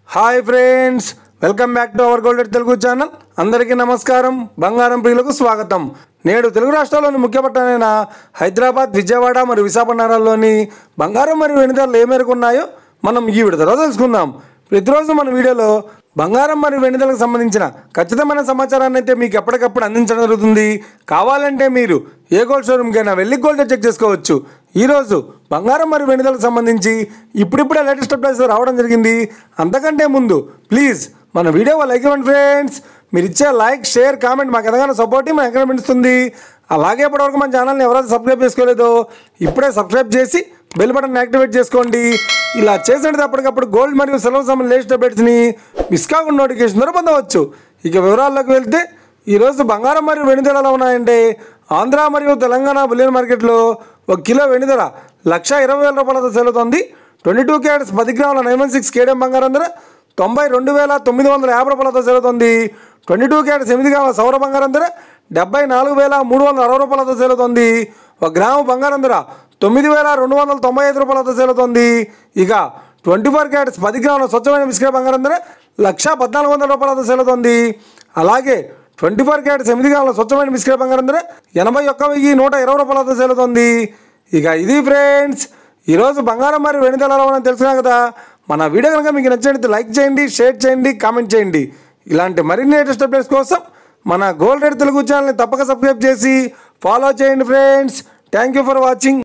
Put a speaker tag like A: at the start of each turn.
A: Hi friends, welcome back to our golden Telugu channel. అందరికీ నమస్కారం. బంగారం ప్రియులకు స్వాగతం. నేడు తెలుగు రాష్ట్రాల్లోని ముఖ్య పట్టణమైన హైదరాబాద్, విజయవాడ మరియు విశాఖపట్నాల్లోని బంగారం మరియు వెండి ధరలు ఏ మేరకు ఉన్నాయో మనం ఈ విడతలో తెలుసుకుందాం. ప్రతిరోజు మన వీడియోలో బంగారం మరియు వెండి ధరలకు సంబంధించిన ఖచ్చితమైన సమాచారాన్ని అయితే మీకు ఎప్పటికప్పుడు అందించడం జరుగుతుంది. కావాలంటే మీరు ఏ గోల్డ్ షోరూమ్కైనా వెళ్ళి గోల్డ్ చెక్ చేసుకోవచ్చు. ఈరోజు బంగారం మరియు వెండి ధరలకు సంబంధించి ఇప్పుడిప్పుడే లేటెస్ట్ అప్డేట్స్ రావడం జరిగింది. అంతకంటే ముందు ప్లీజ్ మన వీడియో లైక్ ఇవ్వండి ఫ్రెండ్స్. మీరు ఇచ్చే లైక్, షేర్, కామెంట్ మాకు ఎంతగానో సపోర్ట్ మా ఎంకరేజ్మెంట్ ఇస్తుంది. అలాగే ఇప్పటివరకు మన ఛానల్ని ఎవరైతే సబ్స్క్రైబ్ చేసుకోలేదో ఇప్పుడే సబ్స్క్రైబ్ చేసి బెల్ బటన్ యాక్టివేట్ చేసుకోండి. ఇలా చేసినట్టు అప్పటికప్పుడు గోల్డ్ మరియు సిల్వర్ సంబంధించిన లేటెస్ట్ అప్డేట్స్ని మిస్ కాకుండా నోటిఫికేషన్ ద్వారా పొందవచ్చు. ఇక వివరాల్లోకి వెళ్తే ఈరోజు బంగారం మరియు వెండి ధరలు ఎలా ఉన్నాయంటే, ఆంధ్ర మరియు తెలంగాణ బులియన్ మార్కెట్లో 1 కిలో వెండి ధర 1,20,000 రూపాయలతో సేల్ అవుతుంది. 22 క్యారెట్స్ 10 గ్రాముల 916 కేడియం బంగారం ధర 92,950 రూపాయలతో సేల్ అవుతుంది. 22 క్యారెట్స్ 8 గ్రాముల సౌర బంగారం ధర 74,360 రూపాయలతో సేల్ అవుతుంది. 1 గ్రాము బంగారం ధర 9,295 రూపాయలతో సేల్ అవుతుంది. ఇక 24 క్యారెట్స్ 10 గ్రాముల స్వచ్ఛమైన మిశ్రమ బంగారం ధర 1,1400 రూపాయలతో సేల్ అవుతుంది. అలాగే 24 క్యారెట్స్ 8 గ్రాముల స్వచ్ఛమైన మిశ్రమ బంగారం ధర 81,120 రూపాయలతో సేల్ అవుతుంది. ఇక ఇది ఫ్రెండ్స్ ఈరోజు బంగారం మరియు వెండి ధరలు మనం తెలుసుకున్నాం కదా. మన వీడియో కనుక మీకు నచ్చినట్లయితే లైక్ చేయండి, షేర్ చేయండి, కామెంట్ చేయండి. ఇలాంటి మరిన్ని లేటెస్ట్ అప్డేట్స్ కోసం మన గోల్డ్ రేట్ తెలుగు ఛానల్ని తప్పక సబ్స్క్రైబ్ చేసి ఫాలో చేయండి friends. Thank you for watching.